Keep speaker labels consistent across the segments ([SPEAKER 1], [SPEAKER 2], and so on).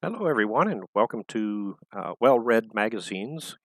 [SPEAKER 1] Hello, everyone, and welcome to Well-Read Magazine's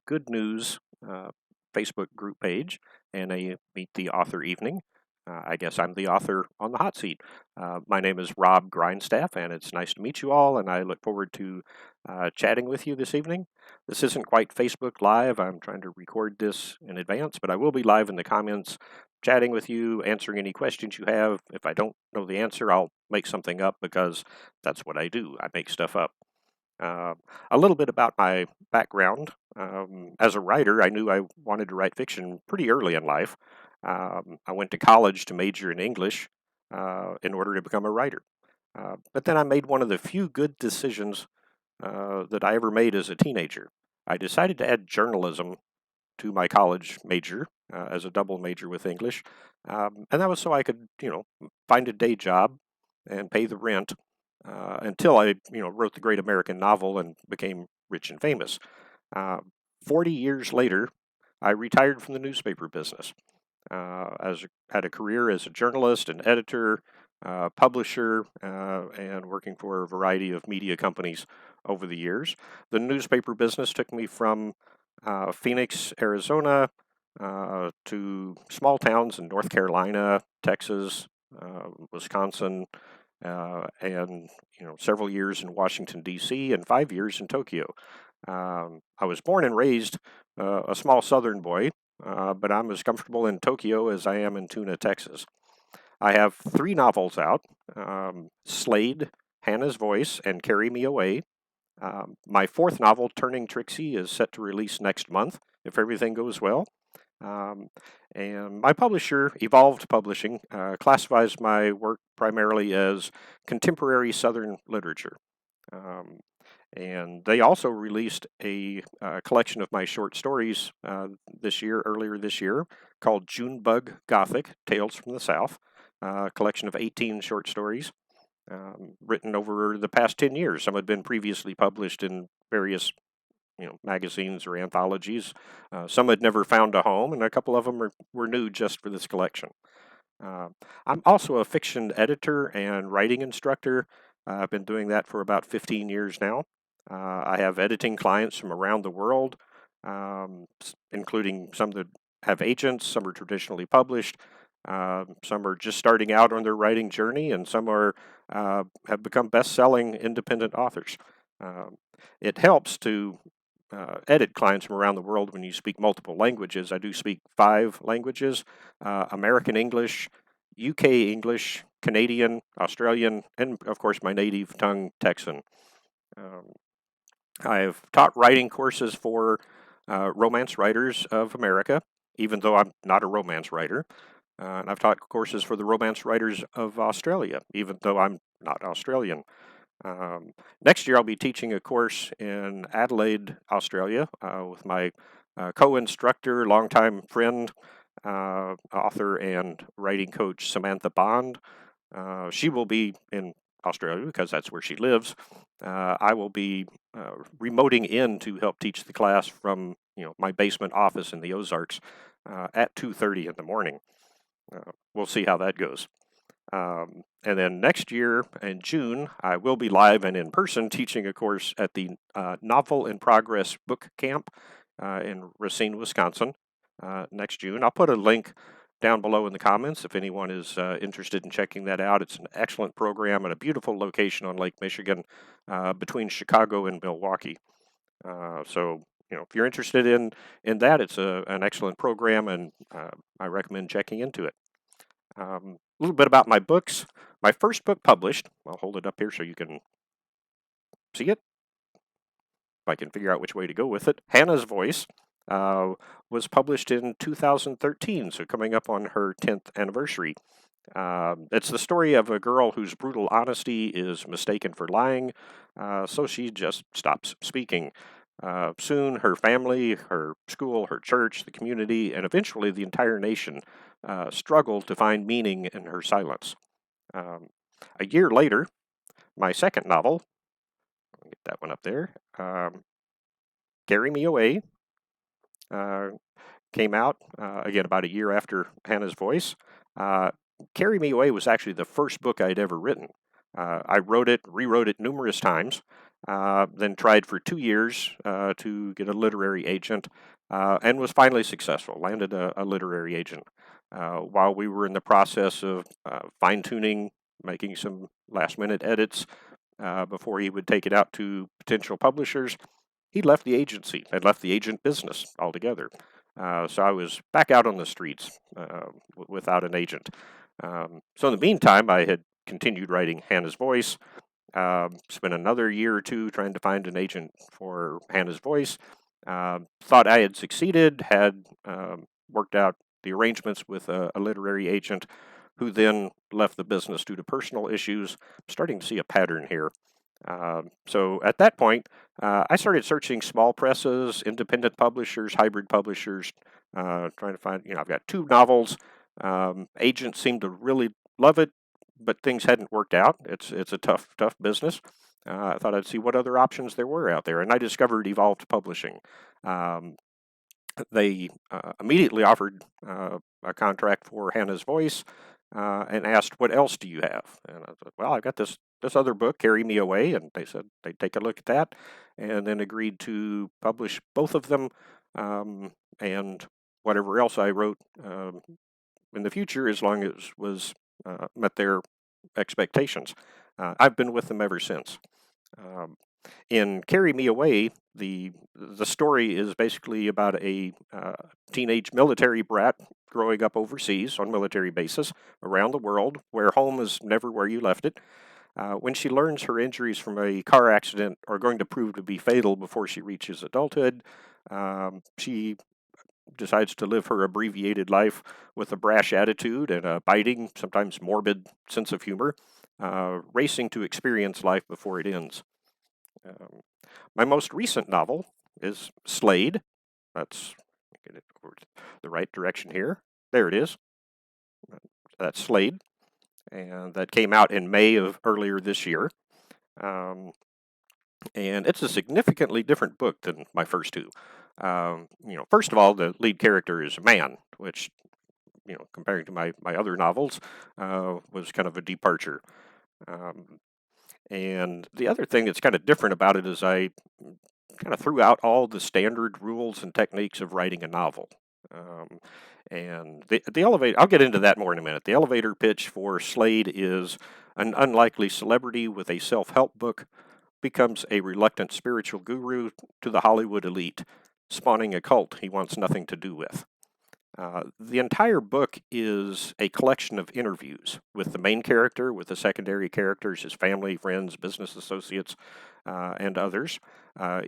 [SPEAKER 1] Good News uh, Facebook group page and a Meet the Author evening. I guess I'm the author on the hot seat. My name is Robb Grindstaff, and it's nice to meet you all, and I look forward to chatting with you this evening. This isn't quite Facebook Live. I'm trying to record this in advance, but I will be live in the comments chatting with you, answering any questions you have. If I don't know the answer, I'll make something up because that's what I do. I make stuff up. Uh, a little bit about my background. As a writer, I knew I wanted to write fiction pretty early in life. I went to college to major in English in order to become a writer. But then I made one of the few good decisions that I ever made as a teenager. I decided to add journalism to my college major as a double major with English, and that was so I could, find a day job and pay the rent until I, wrote the great American novel and became rich and famous. Uh, 40 years later, I retired from the newspaper business. Had a career as a journalist, an editor, publisher, and working for a variety of media companies over the years. The newspaper business took me from Phoenix, Arizona, to small towns in North Carolina, Texas, Wisconsin, and several years in Washington D.C. and 5 years in Tokyo. I was born and raised a small southern boy, but I'm as comfortable in Tokyo as I am in Tuna, Texas. I have three novels out: Slade, Hannah's Voice, and Carry Me Away. My fourth novel, Turning Trixie, is set to release next month if everything goes well. Um, and my publisher, Evolved Publishing, classifies my work primarily as contemporary Southern literature. Um, and they also released a collection of my short stories earlier this year, called Junebug Gothic Tales from the South, a collection of 18 short stories written over the past 10 years. Some had been previously published in various magazines or anthologies. Some had never found a home, and a couple of them were new just for this collection. Uh, I'm also a fiction editor and writing instructor. I've been doing that for about 15 years now. I have editing clients from around the world, including some that have agents, some are traditionally published, some are just starting out on their writing journey, and some have become best-selling independent authors. Um, it helps to edit clients from around the world when you speak multiple languages. I do speak 5 languages: American English, UK English, Canadian, Australian, and of course my native tongue, Texan. Um, I've taught writing courses for romance writers of America, even though I'm not a romance writer. And I've taught courses for the romance writers of Australia, even though I'm not Australian. Um, Next year, I'll be teaching a course in Adelaide, Australia, with my co-instructor, longtime friend, author, and writing coach Samantha Bond. She will be in Australia because that's where she lives. I will be remoting in to help teach the class from my basement office in the Ozarks at 2:30 in the morning. We'll see how that goes. And then next year in June, I will be live and in person teaching a course at the Novel in Progress Book Camp in Racine, Wisconsin, next June. I'll put a link down below in the comments if anyone is interested in checking that out. It's an excellent program and a beautiful location on Lake Michigan between Chicago and Milwaukee. So, if you're interested in that, it's an excellent program, and I recommend checking into it. A little bit about my books. My first book published, I'll hold it up here so you can see it, if I can figure out which way to go with it. Hannah's Voice uh, was published in 2013, so coming up on her 10th anniversary. It's the story of a girl whose brutal honesty is mistaken for lying, so she just stops speaking. Soon, her family, her school, her church, the community, and eventually the entire nation struggle to find meaning in her silence. Um, a year later, my second novel, I'll get that one up there, Carry Me Away, uh, came out again about a year after Hannah's Voice. Uh, Carry Me Away was actually the first book I'd ever written. I rewrote it numerous times, then tried for 2 years to get a literary agent, and was finally successful. Landed a literary agent. While we were in the process of fine-tuning, making some last-minute edits before he would take it out to potential publishers, he left the agency and left the agent business altogether. So I was back out on the streets without an agent. So in the meantime, I had continued writing Hannah's Voice. Spent another year or two trying to find an agent for Hannah's Voice. Thought I had succeeded, had worked out the arrangements with a literary agent who then left the business due to personal issues. I'm starting to see a pattern here. So at that point, I started searching small presses, independent publishers, hybrid publishers, trying to find, I've got 2 novels. Agents seem to really love it, but things hadn't worked out. It's a tough business. I thought I'd see what other options there were out there, and I discovered Evolved Publishing. They immediately offered a contract for Hannah's Voice and asked, "What else do you have?" And I said, "Well, I've got this other book, Carry Me Away," and they said they'd take a look at that, and then agreed to publish both of them, and whatever else I wrote in the future, as long as it was met their expectations. I've been with them ever since. In Carry Me Away, the story is basically about a teenage military brat growing up overseas on military bases around the world, where home is never where you left it. When she learns her injuries from a car accident are going to prove to be fatal before she reaches adulthood, she decides to live her abbreviated life with a brash attitude and a biting, sometimes morbid sense of humor, racing to experience life before it ends. My most recent novel is Slade. Let's get it over to the right direction here. There it is. That's Slade, and that came out in May of earlier this year. And it's a significantly different book than my first 2. First of all, the lead character is a man, which, comparing to my other novels, was kind of a departure. And the other thing that's kind of different about it is I kind of threw out all the standard rules and techniques of writing a novel. And the elevator, I'll get into that more in a minute. The elevator pitch for Slade is: an unlikely celebrity with a self-help book becomes a reluctant spiritual guru to the Hollywood elite, spawning a cult he wants nothing to do with. The entire book is a collection of interviews with the main character, with the secondary characters, his family, friends, business associates, and others.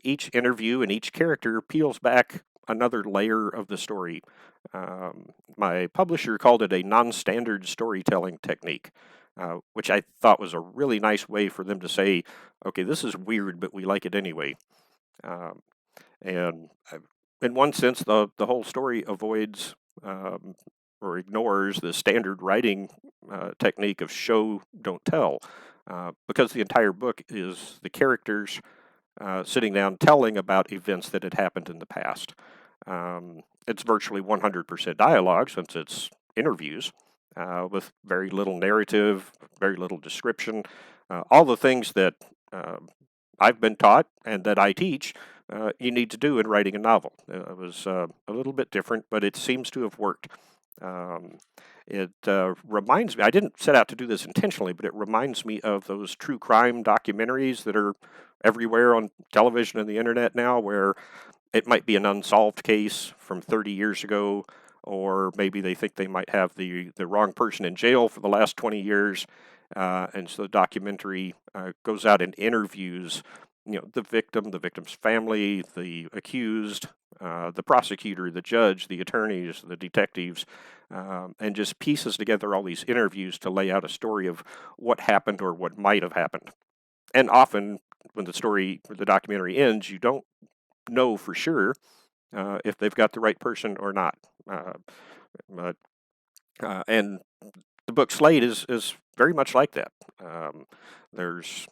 [SPEAKER 1] Each interview and each character peels back another layer of the story. My publisher called it a non-standard storytelling technique, which I thought was a really nice way for them to say, okay, this is weird, but we like it anyway. And in one sense, the whole story avoids or ignores the standard writing technique of show, don't tell, because the entire book is the characters sitting down telling about events that had happened in the past. It's virtually 100% dialogue, since it's interviews, with very little narrative, very little description, all the things that I've been taught and that I teach you need to do in writing a novel. It was a little bit different, but it seems to have worked. It reminds me, I didn't set out to do this intentionally, but it reminds me of those true crime documentaries that are everywhere on television and the internet now, where it might be an unsolved case from 30 years ago, or maybe they think they might have the wrong person in jail for the last 20 years. And so the documentary goes out and interviews the victim, the victim's family, the accused, the prosecutor, the judge, the attorneys, the detectives, and just pieces together all these interviews to lay out a story of what happened or what might have happened. And often, when the documentary ends, you don't know for sure if they've got the right person or not. And the book Slade is very much like that. There's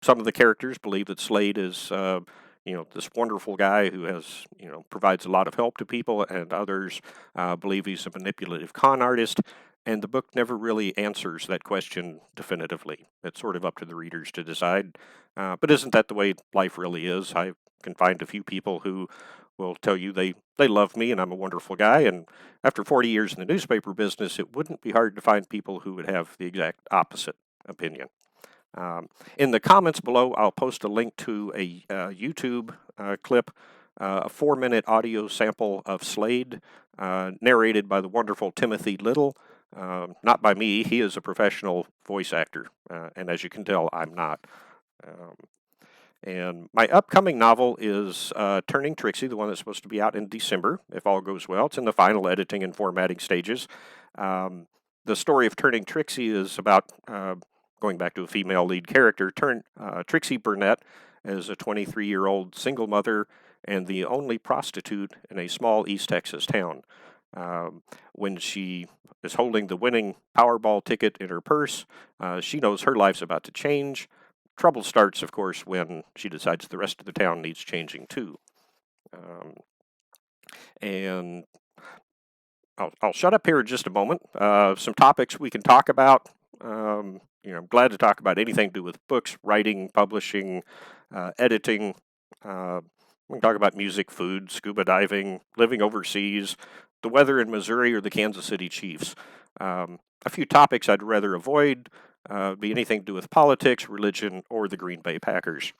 [SPEAKER 1] some of the characters believe that Slade is, this wonderful guy who has, provides a lot of help to people, and others believe he's a manipulative con artist. And the book never really answers that question definitively. It's sort of up to the readers to decide. But isn't that the way life really is? I can find a few people who will tell you they love me and I'm a wonderful guy. And after 40 years in the newspaper business, it wouldn't be hard to find people who would have the exact opposite opinion. In the comments below, I'll post a link to a YouTube clip, a 4-minute audio sample of Slade, narrated by the wonderful Timothy Little. Not by me, he is a professional voice actor, and as you can tell, I'm not. And my upcoming novel is Turning Trixie, the one that's supposed to be out in December, if all goes well. It's in the final editing and formatting stages. The story of Turning Trixie is about, going back to a female lead character, Trixie Burnett is a 23-year-old single mother and the only prostitute in a small East Texas town. When she is holding the winning Powerball ticket in her purse, she knows her life's about to change. Trouble starts, of course, when she decides the rest of the town needs changing too. And I'll shut up here in just a moment. Some topics we can talk about. I'm glad to talk about anything to do with books, writing, publishing, editing. We can talk about music, food, scuba diving, living overseas, the weather in Missouri, or the Kansas City Chiefs. A few topics I'd rather avoid be anything to do with politics, religion, or the Green Bay Packers.